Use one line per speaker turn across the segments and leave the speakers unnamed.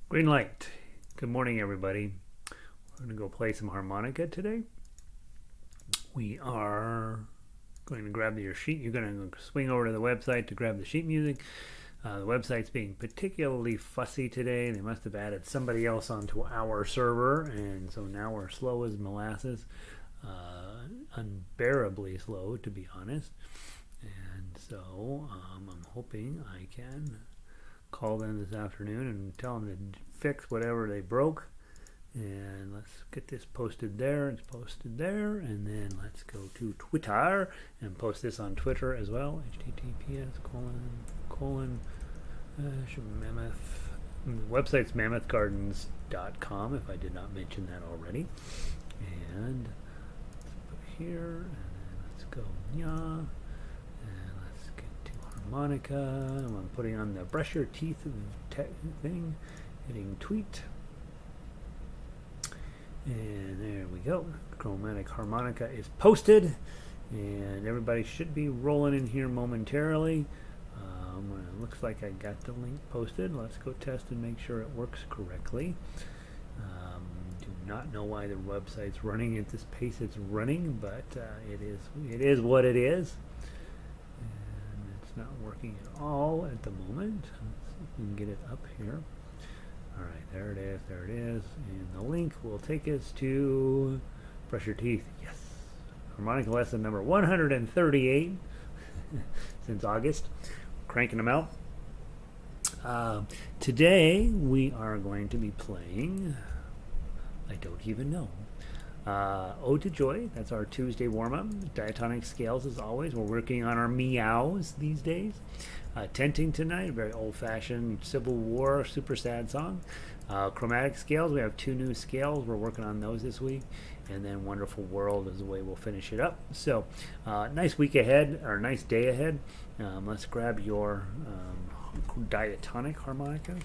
Green light. Good morning, everybody. We're going to go play some harmonica today. We are going to grab your sheet. You're going to swing over to the website to grab the sheet music. The website's being particularly fussy today. They must have added somebody else onto our server, and so now we're slow as molasses. Unbearably slow, to be honest. And so I'm hoping I can call them this afternoon and tell them to fix whatever they broke. And let's get this posted there. It's posted there. And then let's go to Twitter and post this on Twitter as well. https:// mammoth. The website's mammothgardens.com if I did not mention that already. And let's put here. And then let's go yeah. Harmonica. I'm putting on the brush your teeth thing, hitting tweet, and there we go. Chromatic Harmonica is posted, and everybody should be rolling in here momentarily. It looks like I got the link posted. Let's go test and make sure it works correctly. Do not know why the website's running at this pace it's running, but it is what it is. Not working at all at the moment. Let's see if we can get it up here. Alright, there it is. And the link will take us to brush your teeth. Yes. Harmonica lesson number 138 since August. Cranking them out. Today we are going to be playing, I don't even know, Ode to Joy. That's our Tuesday warm-up. Diatonic Scales, as always. We're working on our meows these days. Tenting tonight, a very old-fashioned Civil War, super sad song. Chromatic Scales, we have 2 new scales. We're working on those this week. And then Wonderful World is the way we'll finish it up. So, nice week ahead, or nice day ahead. Let's grab your diatonic harmonicas.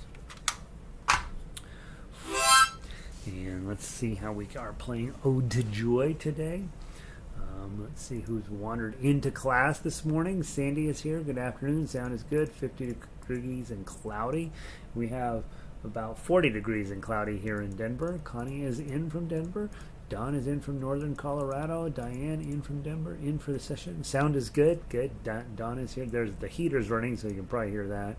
And let's see how we are playing Ode to Joy today. Let's see who's wandered into class this morning. Sandy is here. Good afternoon. Sound is good. 50 degrees and cloudy. We have about 40 degrees and cloudy here in Denver. Connie is in from Denver. Don is in from northern Colorado. Diane in from Denver. In for the session. Sound is good. Good. Don is here. There's the heaters running, so you can probably hear that.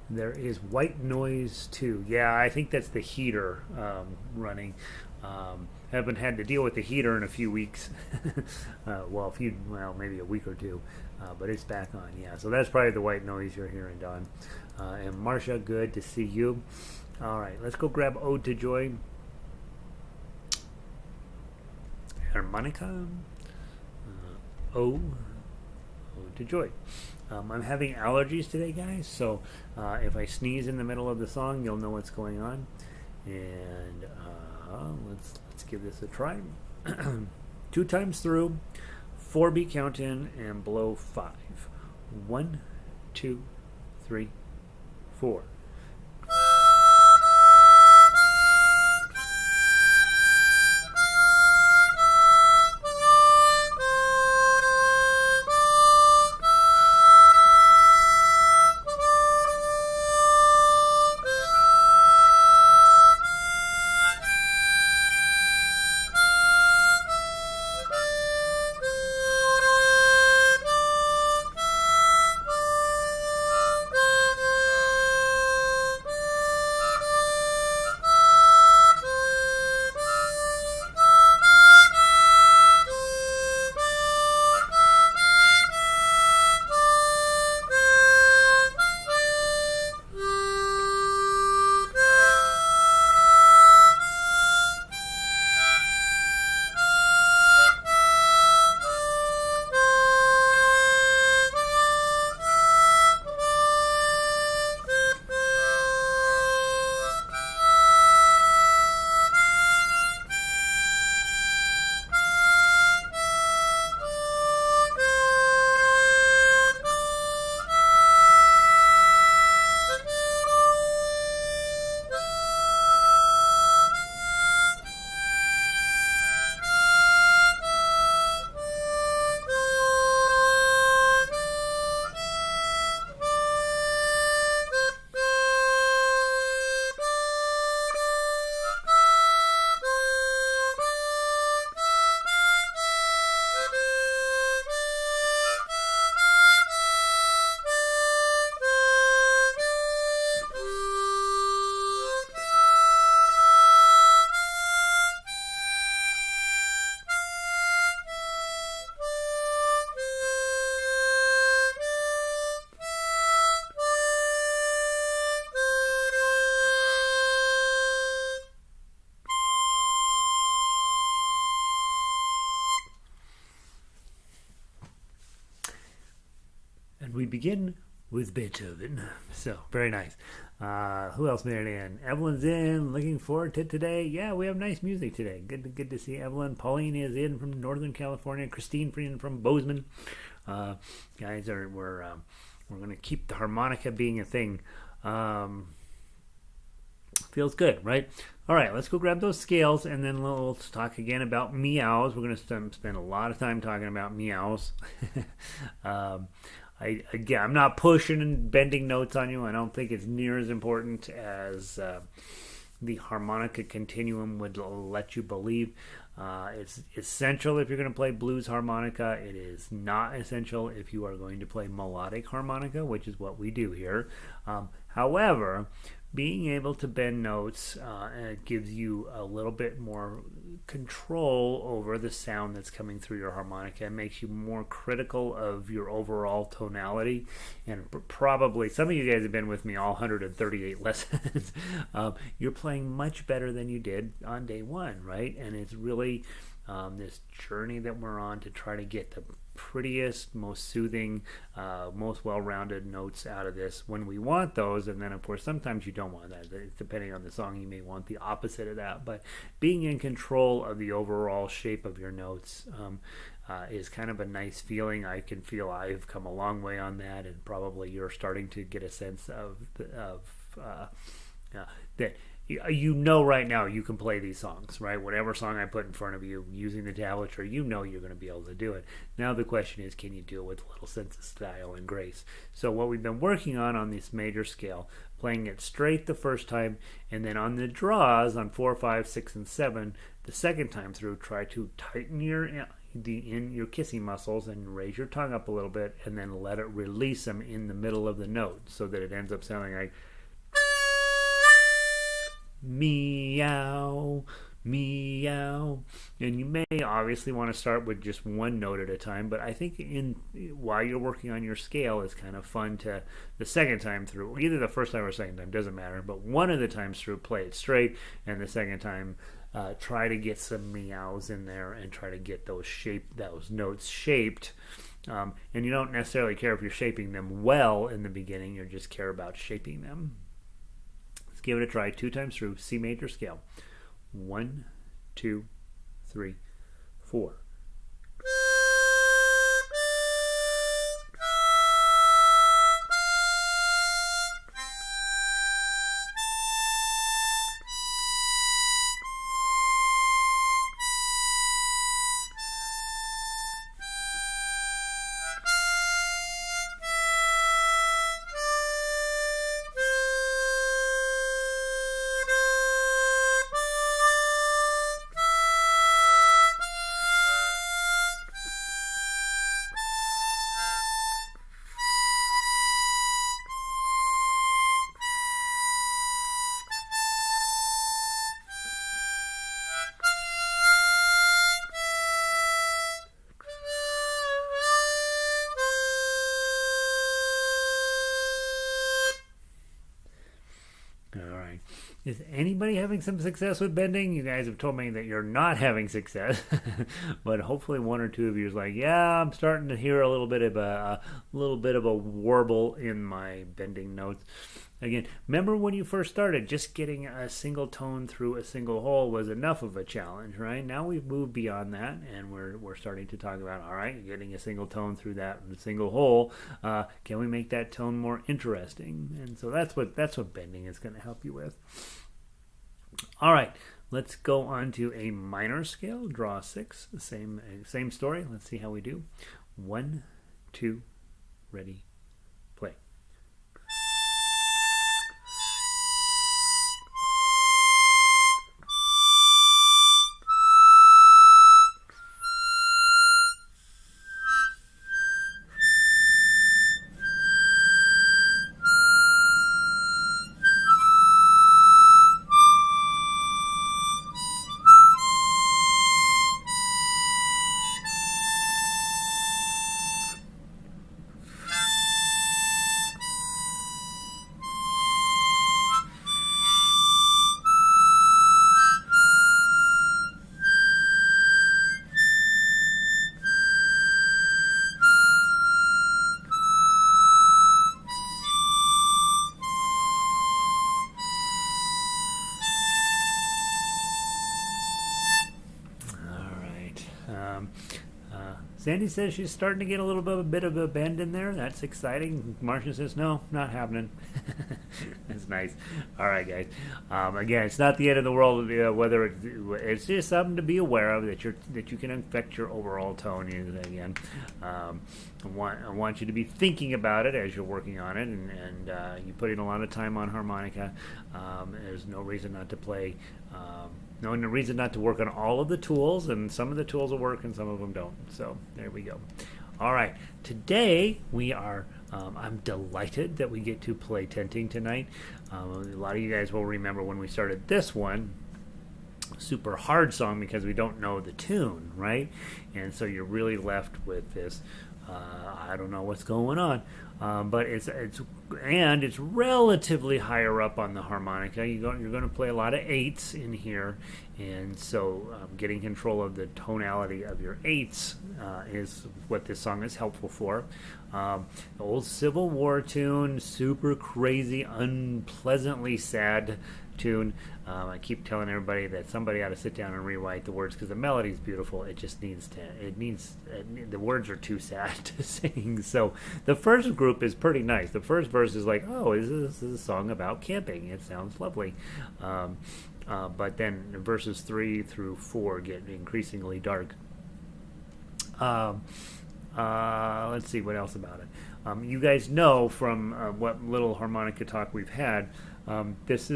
There is white noise too. Yeah, I think that's the heater running. Haven't had to deal with the heater in a few weeks. Maybe a week or two, but it's back on. Yeah, so that's probably the white noise you're hearing, Don. And Marcia, good to see you. All right, let's go grab Ode to Joy. Harmonica. Ode to Joy. I'm having allergies today, guys, so if I sneeze in the middle of the song, you'll know what's going on. And let's give this a try. 2 times through, 4 beat count in, and blow 5. 1, 2, 3, 4. begin with Beethoven. So, very nice. Who else made it in? Evelyn's in. Looking forward to today. Yeah, we have nice music today. Good to see Evelyn. Pauline is in from Northern California. Christine from Bozeman. Guys, we're going to keep the harmonica being a thing. Feels good, right? All right, let's go grab those scales, and then we'll talk again about meows. We're going to spend a lot of time talking about meows. I'm not pushing and bending notes on you. I don't think it's near as important as the harmonica continuum would let you believe. It's essential if you're going to play blues harmonica. It is not essential if you are going to play melodic harmonica, which is what we do here. However, being able to bend notes gives you a little bit more control over the sound that's coming through your harmonica and makes you more critical of your overall tonality. And probably some of you guys have been with me all 138 lessons. You're playing much better than you did on day one, right? And it's really this journey that we're on to try to get the prettiest, most soothing, most well-rounded notes out of this when we want those. And then of course sometimes you don't want that. Depending on the song, you may want the opposite of that. But being in control of the overall shape of your notes is kind of a nice feeling. I can feel I've come a long way on that, and probably you're starting to get a sense of that. You know right now you can play these songs, right? Whatever song I put in front of you using the tablature, you know you're going to be able to do it. Now the question is, can you do it with a little sense of style and grace? So what we've been working on this major scale, playing it straight the first time, and then on the draws on 4, 5, 6, and 7, the second time through, try to tighten your kissing muscles and raise your tongue up a little bit, and then let it release them in the middle of the note so that it ends up sounding like meow, meow. And you may obviously want to start with just one note at a time, but I think while you're working on your scale, it's kind of fun to the second time through, either the first time or second time, doesn't matter, but one of the times through, play it straight, and the second time try to get some meows in there and try to get those notes shaped. And you don't necessarily care if you're shaping them well in the beginning, you just care about shaping them. Give it a try 2 times through. C major scale. 1, 2, 3, 4. Is anybody having some success with bending? You guys have told me that you're not having success, but hopefully one or two of you is like, yeah, I'm starting to hear a little bit of a warble in my bending notes. Again, remember when you first started, just getting a single tone through a single hole was enough of a challenge, right? Now we've moved beyond that, and we're starting to talk about, all right, getting a single tone through that single hole. Can we make that tone more interesting? And so that's what bending is going to help you with. All right, let's go on to a minor scale. Draw 6. Same story. Let's see how we do. 1, 2, ready, play. Sandy says she's starting to get a bit of a bend in there. That's exciting. Marcia says, no, not happening. That's nice. All right, guys. Again, it's not the end of the world. Whether it's just something to be aware of that you can affect your overall tone. Again, I want you to be thinking about it as you're working on it, and you put in a lot of time on harmonica. There's no reason not to play. No reason not to work on all of the tools, and some of the tools will work and some of them don't. So there we go. All right, today we are. I'm delighted that we get to play tenting tonight. A lot of you guys will remember when we started this one. Super hard song because we don't know the tune, right? And so you're really left with this. I don't know what's going on, but it's relatively higher up on the harmonica. You're going to play a lot of eights in here, and so getting control of the tonality of your eights is what this song is helpful for. The old Civil War tune, super crazy, unpleasantly sad tune. I keep telling everybody that somebody ought to sit down and rewrite the words because the melody is beautiful. It just needs the words are too sad to sing. So the first group is pretty nice. The first verse is like, oh, this is a song about camping. It sounds lovely. But then verses 3 through 4 get increasingly dark. Let's see what else about it. You guys know from what little harmonica talk we've had, this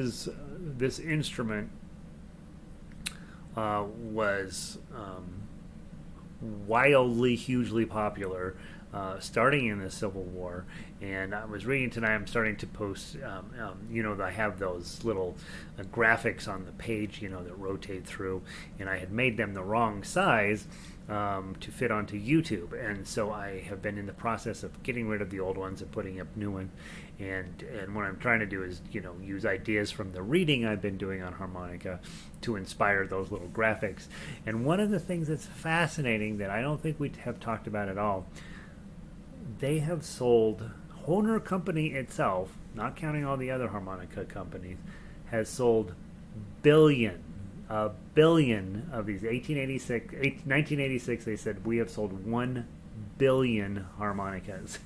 instrument was wildly, hugely popular starting in the Civil War. And I was reading tonight, I'm starting to post, I have those little graphics on the page, that rotate through, and I had made them the wrong size to fit onto YouTube. And so I have been in the process of getting rid of the old ones and putting up new ones. And what I'm trying to do is, use ideas from the reading I've been doing on harmonica to inspire those little graphics. And one of the things that's fascinating that I don't think we have talked about at all, they have sold, Hohner Company itself, not counting all the other harmonica companies, has sold a billion of these. 1986 they said we have sold 1 billion harmonicas.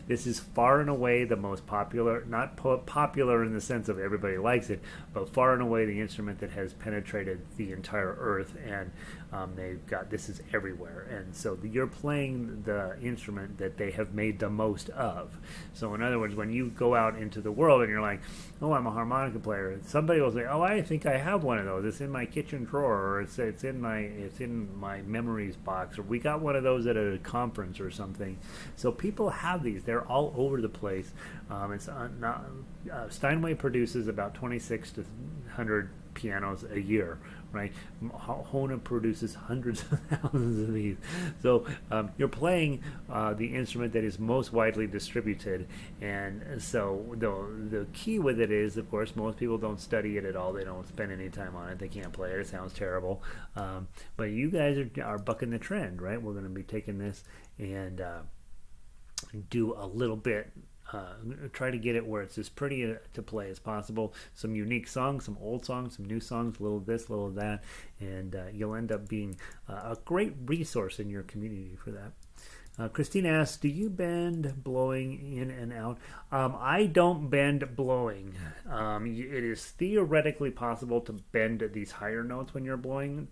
This is far and away the most popular, not popular in the sense of everybody likes it, but far and away the instrument that has penetrated the entire earth, and this is everywhere. And so you're playing the instrument that they have made the most of. So in other words, when you go out into the world and you're like, oh, I'm a harmonica player, somebody will say, oh, I think I have one of those. It's in my kitchen drawer, or it's in my memories box, or we got one of those at a conference or something. So people have these. They're all over the place. Steinway produces about 26 to 100 pianos a year, right? Hohner produces hundreds of thousands of these. So you're playing the instrument that is most widely distributed, and so the key with it is, of course, most people don't study it at all. They don't spend any time on it. They can't play it. It sounds terrible. But you guys are bucking the trend, right? We're going to be taking this and do a little bit. Try to get it where it's as pretty to play as possible. Some unique songs, some old songs, some new songs, a little of this, a little of that, and you'll end up being a great resource in your community for that. Christina asks, do you bend blowing in and out? I don't bend blowing. It is theoretically possible to bend these higher notes when you're blowing.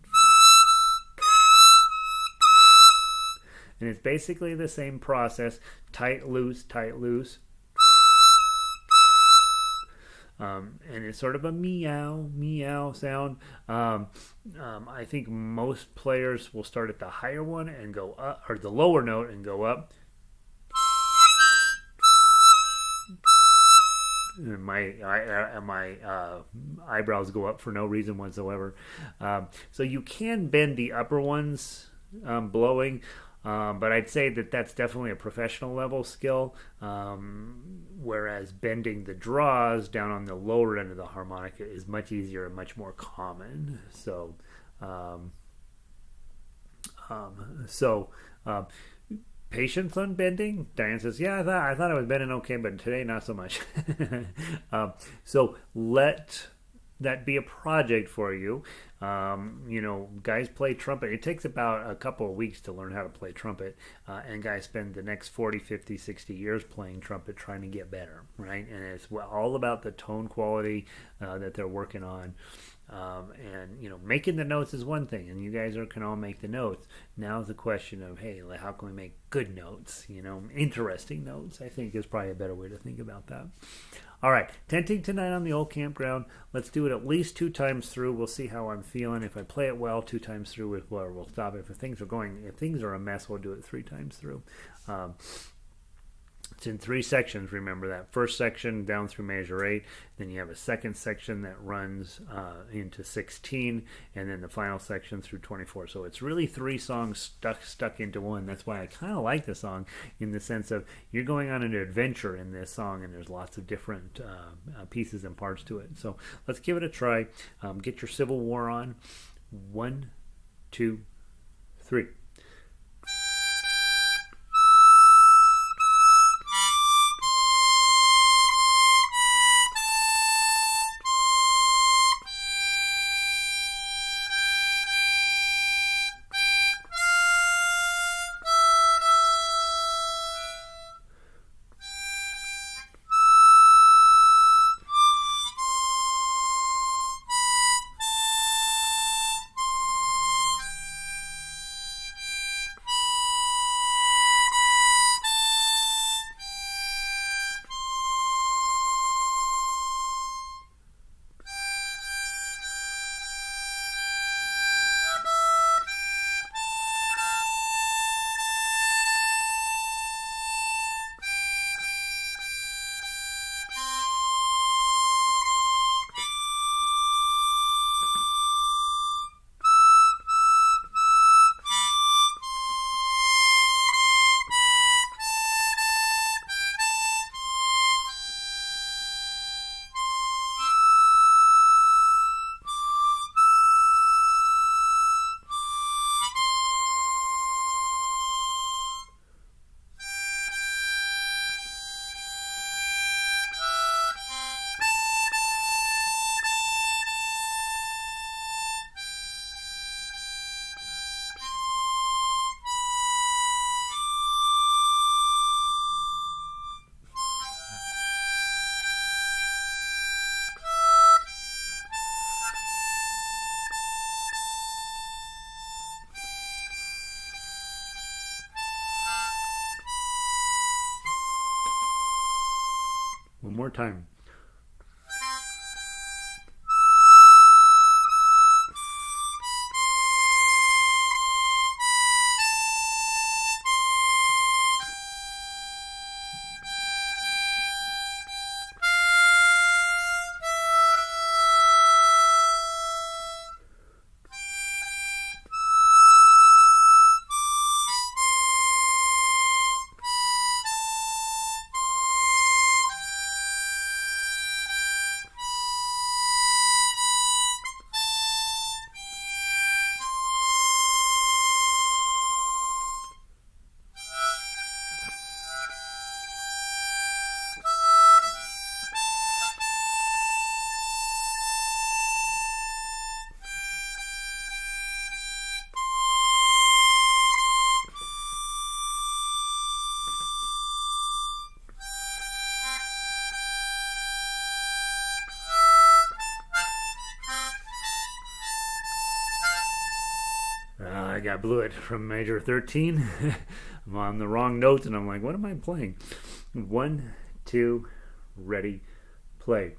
And it's basically the same process. Tight, loose, tight, loose. And it's sort of a meow sound. I think most players will start at the higher one and go up, or the lower note and go up. And my eyebrows go up for no reason whatsoever. So you can bend the upper ones blowing. But I'd say that that's definitely a professional level skill, whereas bending the draws down on the lower end of the harmonica is much easier and much more common. So, patience on bending. Diane says, yeah, I thought I was bending okay, but today not so much. So let that be a project for you. Guys play trumpet. It takes about a couple of weeks to learn how to play trumpet, and guys spend the next 40, 50, 60 years playing trumpet trying to get better, right? And it's all about the tone quality that they're working on. Making the notes is one thing, and you guys can all make the notes. Now is the question of, hey, how can we make good notes? Interesting notes, I think, is probably a better way to think about that. All right, tenting tonight on the old campground. Let's do it at least 2 times through. We'll see how I'm feeling. If I play it well 2 times through, we'll stop. If things are a mess, we'll do it 3 times through. It's in 3 sections, remember that. First section down through measure 8, then you have a second section that runs into 16, and then the final section through 24. So it's really 3 songs stuck into one. That's why I kind of like the song, in the sense of you're going on an adventure in this song, and there's lots of different pieces and parts to it. So let's give it a try. Get your Civil War on. 1, 2, 3. One more time. I blew it from major 13. I'm on the wrong notes, and I'm like, what am I playing? 1, 2, ready, play.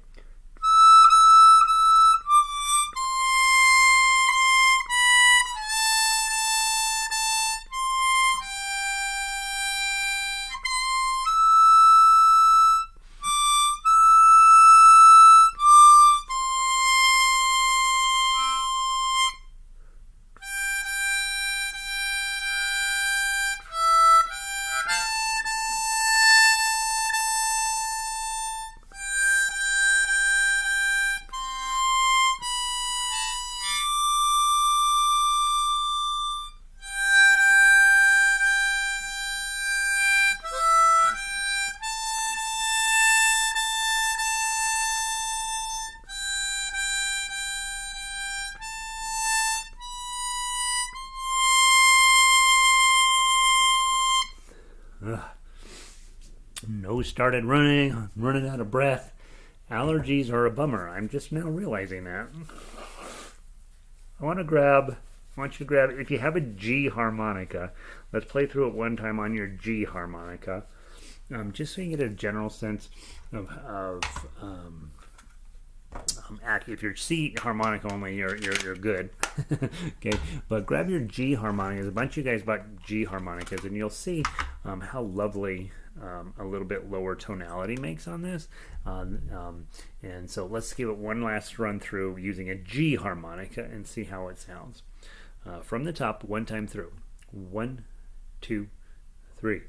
nose started running. I'm running out of breath. Allergies are a bummer. I'm just now realizing that. I want you to grab, if you have a G harmonica, let's play through it one time on your G harmonica, just so you get a general sense of if you're C harmonica only, you're good. Okay, but grab your G harmonicas. A bunch of you guys bought G harmonicas, and you'll see how lovely a little bit lower tonality makes on this. And so let's give it one last run through using a G harmonica and see how it sounds. From the top, one time through. 1, 2, 3.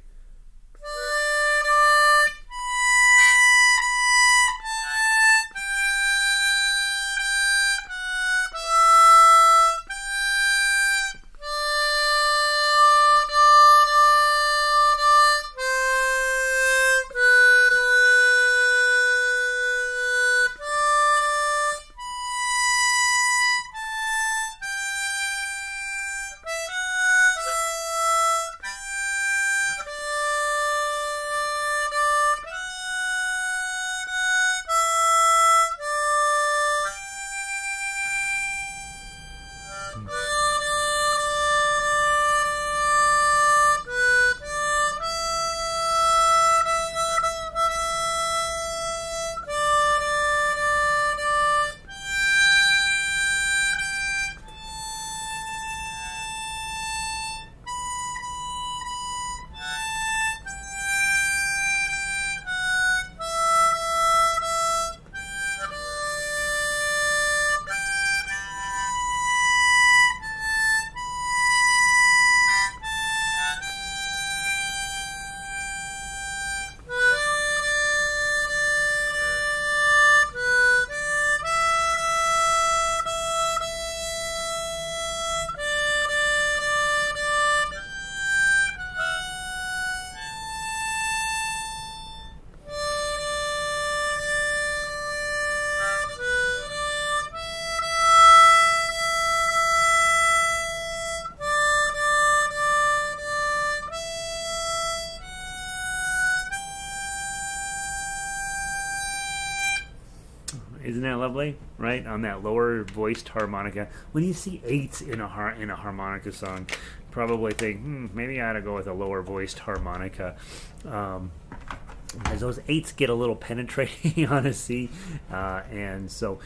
Isn't that lovely, right? On that lower voiced harmonica. When you see eights in a harmonica song, probably think, maybe I ought to go with a lower voiced harmonica. As those eights get a little penetrating on a C, and so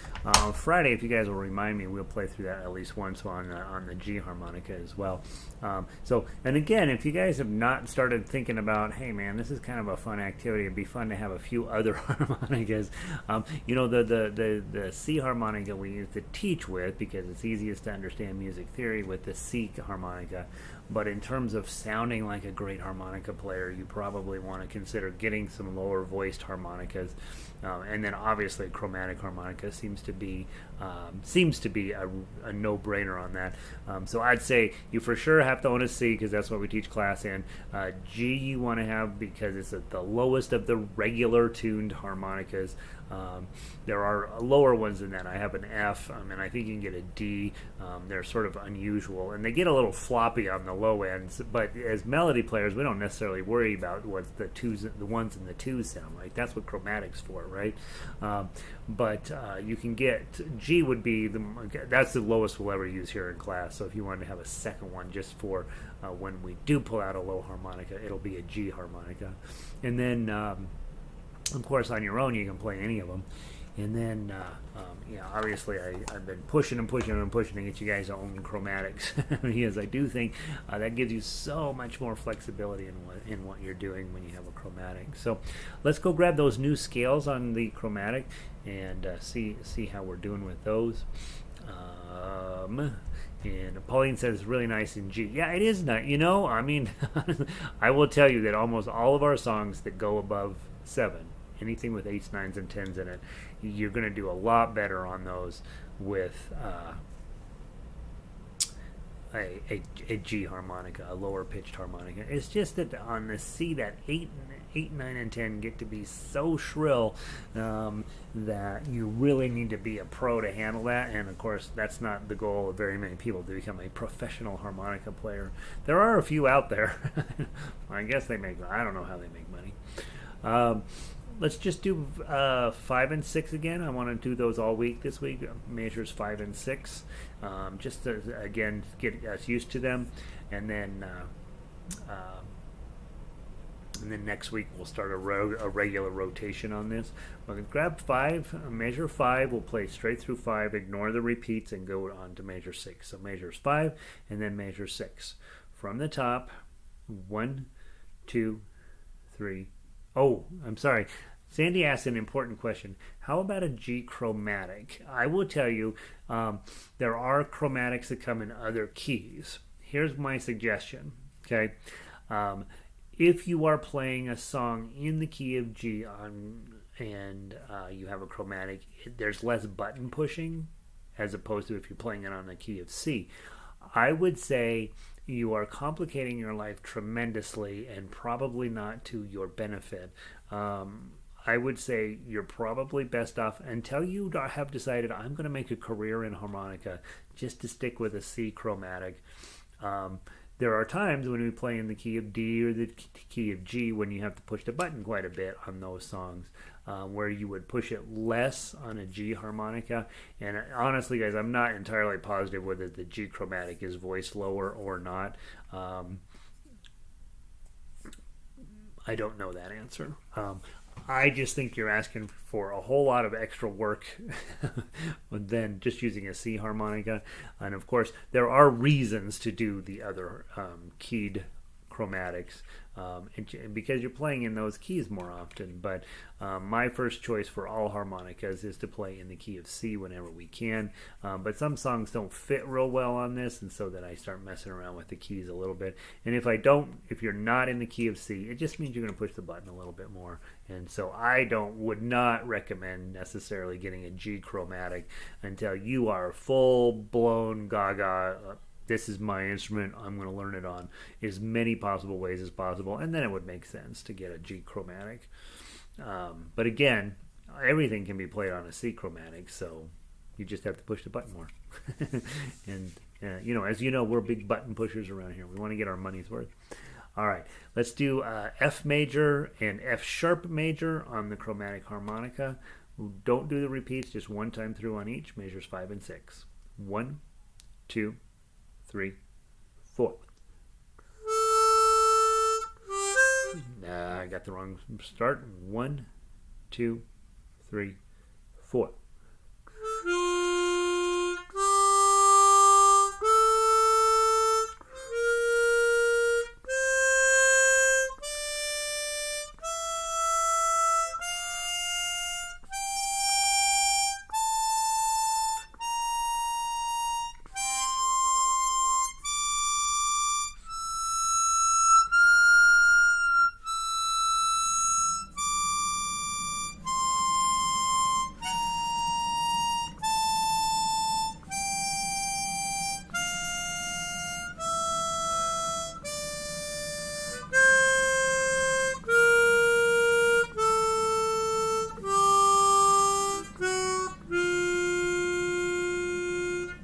Friday, if you guys will remind me, we'll play through that at least once on the G harmonica as well. And again, if you guys have not started thinking about, hey man, this is kind of a fun activity, it'd be fun to have a few other harmonicas. The C harmonica we use to teach with because it's easiest to understand music theory with the C harmonica. But in terms of sounding like a great harmonica player, you probably want to consider getting some lower voiced harmonicas, and then obviously chromatic harmonica seems to be a no-brainer on that. So I'd say you for sure have to own a C because that's what we teach class in. G you want to have because it's the lowest of the regular tuned harmonicas. There are lower ones than that. I have an F, and I think you can get a D. They're sort of unusual, and they get a little floppy on the low ends. But as melody players, we don't necessarily worry about what the ones and the twos sound like. That's what chromatic's for, right? But you can get G would be that's the lowest we'll ever use here in class. So if you wanted to have a second one just for when we do pull out a low harmonica, it'll be a G harmonica, and then. Of course, on your own, you can play any of them. And then, obviously, I've been pushing to get you guys to own chromatics because I do think that gives you so much more flexibility in what you're doing when you have a chromatic. So let's go grab those new scales on the chromatic and see how we're doing with those. And Pauline says it's really nice in G. Yeah, it is nice. I mean, I will tell you that almost all of our songs that go above 7, anything with 8s, 9s, and 10s in it, you're going to do a lot better on those with a G harmonica, a lower pitched harmonica. It's just that on the C, that 8, 9, and 10 get to be so shrill that you really need to be a pro to handle that. And of course, that's not the goal of very many people to become a professional harmonica player. There are a few out there. I guess I don't know how they make money. Let's just do 5 and 6 again. I want to do those all week this week. Measures 5 and 6, just to, again, get us used to them, and then next week we'll start a regular rotation on this. We'll grab 5, measure 5. We'll play straight through 5, ignore the repeats, and go on to measure 6. So measures 5 and then measure 6 from the top. 1, 2, 3. Oh, I'm sorry. Sandy asked an important question. How about a G chromatic? I will tell you, there are chromatics that come in other keys. Here's my suggestion. Okay, if you are playing a song in the key of G and you have a chromatic, there's less button pushing as opposed to if you're playing it on the key of C. I would say you are complicating your life tremendously and probably not to your benefit. I would say you're probably best off, until you have decided I'm going to make a career in harmonica, just to stick with a C chromatic. There are times when we play in the key of D or the key of G when you have to push the button quite a bit on those songs, where you would push it less on a G harmonica. And honestly, guys, I'm not entirely positive whether the G chromatic is voiced lower or not. I don't know that answer. I just think you're asking for a whole lot of extra work than just using a C harmonica. And of course, there are reasons to do the other keyed chromatics, and because you're playing in those keys more often. But my first choice for all harmonicas is to play in the key of C whenever we can. But some songs don't fit real well on this, and so then I start messing around with the keys a little bit. And if you're not in the key of C, it just means you're going to push the button a little bit more. And so I would not recommend necessarily getting a G chromatic until you are full blown gaga. This is my instrument, I'm going to learn it on as many possible ways as possible, and then it would make sense to get a G chromatic. But again, everything can be played on a C chromatic, so you just have to push the button more. And as you know, we're big button pushers around here. We want to get our money's worth. All right, let's do F major and F sharp major on the chromatic harmonica. Don't do the repeats, just one time through on each. Measures 5 and 6. 1, 2, 3, 4. I got the wrong start. 1, 2, 3, 4.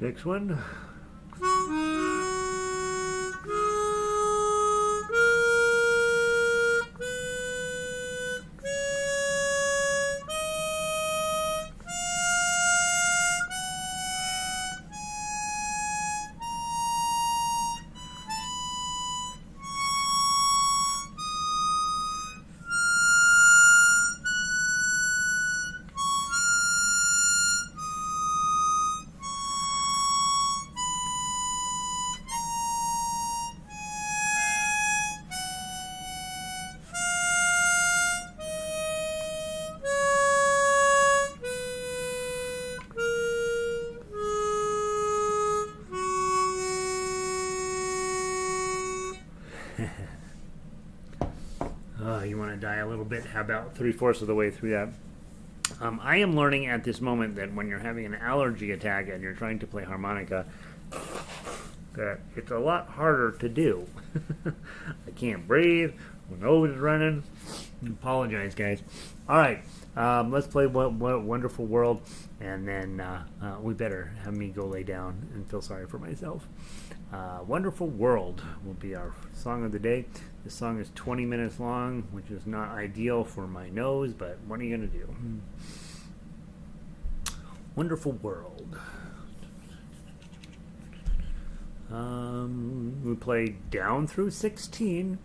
Next one. You want to die a little bit? How about 3/4 of the way through that? I am learning at this moment that when you're having an allergy attack and you're trying to play harmonica, that it's a lot harder to do. I can't breathe, my nose is running, Apologize, guys. All right, let's play Wonderful World, and then we better have me go lay down and feel sorry for myself. Wonderful World will be our song of the day. This song is 20 minutes long, which is not ideal for my nose, but what are you going to do? Wonderful World. We play down through 16,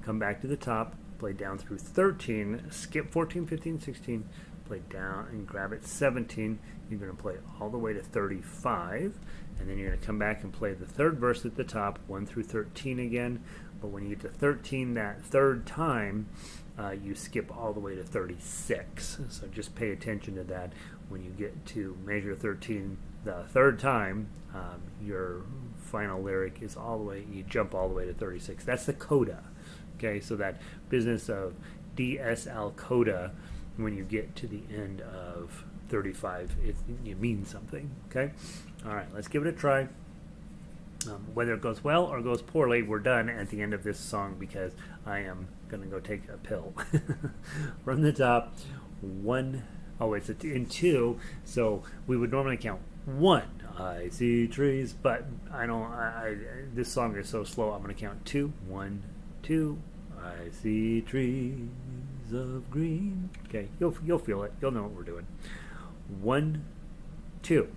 come back to the top, play down through 13, skip 14, 15, 16, play down and grab it 17. You're going to play all the way to 35, and then you're going to come back and play the third verse at the top, 1 through 13 again. But when you get to 13 that third time, you skip all the way to 36. So just pay attention to that. When you get to measure 13 the third time, your final lyric is all the way, you jump all the way to 36. That's the coda. Okay, so that business of DSL coda, when you get to the end of 35, it means something. Okay, all right, let's give it a try. Whether it goes well or goes poorly, we're done at the end of this song because I am going to go take a pill. From the top, 1, oh, it's in 2, so we would normally count 1. I see trees, but I don't. This song is so slow. I'm going to count 2. 1, 2. I see trees of green. Okay, you'll feel it. You'll know what we're doing. 1, 2.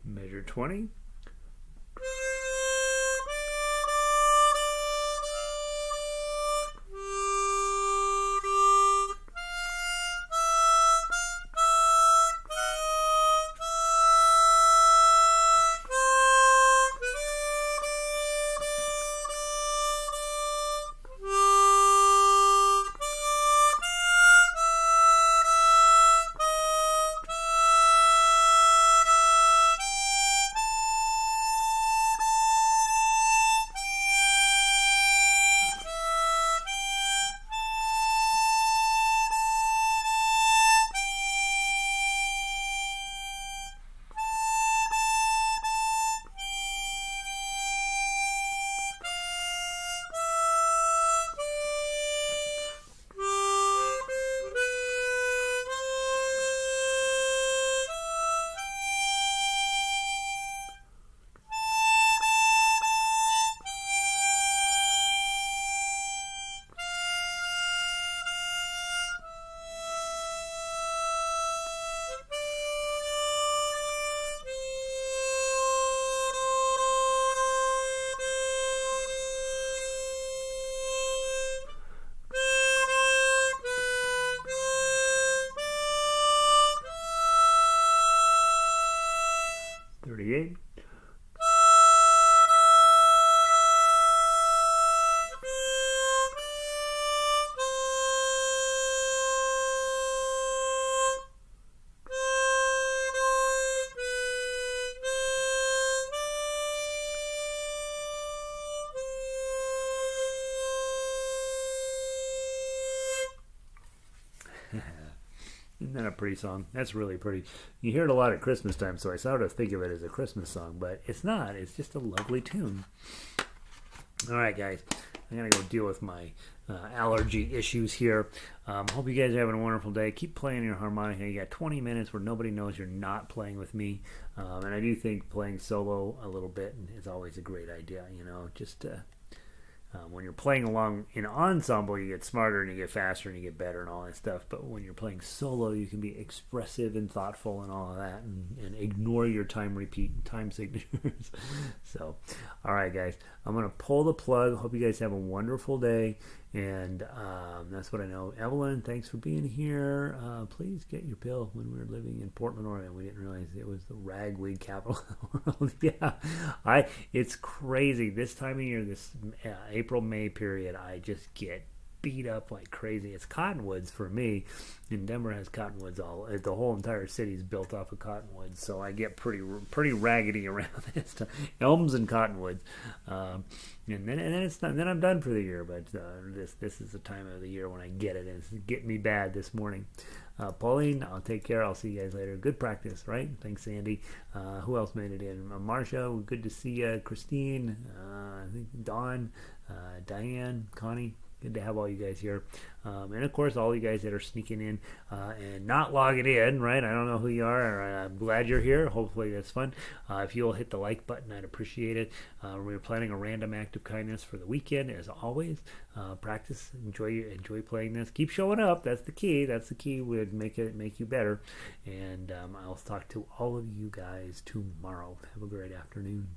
Measure 20. Isn't that a pretty song? That's really pretty. You hear it a lot at Christmas time, so I sort of think of it as a Christmas song, but it's not. It's just a lovely tune. All right, guys. I'm going to go deal with my allergy issues here. Hope you guys are having a wonderful day. Keep playing your harmonica. You got 20 minutes where nobody knows you're not playing with me. And I do think playing solo a little bit is always a great idea. Just when you're playing along in ensemble, you get smarter and you get faster and you get better and all that stuff. But when you're playing solo, you can be expressive and thoughtful and all of that, and ignore your time signatures. So, all right, guys, I'm gonna pull the plug. Hope you guys have a wonderful day. And that's what I know. Evelyn, thanks for being here. Please get your pill. When we were living in Portland, Oregon, we didn't realize it was the ragweed capital of the world. Yeah, it's crazy. This time of year, this April, May period, I just get beat up like crazy. It's cottonwoods for me, and Denver has cottonwoods the whole entire city is built off of cottonwoods, so I get pretty raggedy around this time. Elms and cottonwoods, and then I'm done for the year. But this is the time of the year when I get it, and it's getting me bad this morning. Pauline, I'll take care. I'll see you guys later. Good practice, right? Thanks, Sandy. Who else made it in? Marcia, good to see you. Christine, I think Dawn, Diane, Connie. Good to have all you guys here. And of course, all you guys that are sneaking in and not logging in, right? I don't know who you are. I'm glad you're here. Hopefully that's fun. If you'll hit the like button, I'd appreciate it. We're planning a random act of kindness for the weekend, as always. Practice, enjoy playing this. Keep showing up. That's the key. That's the key. Would make you better. And I'll talk to all of you guys tomorrow. Have a great afternoon.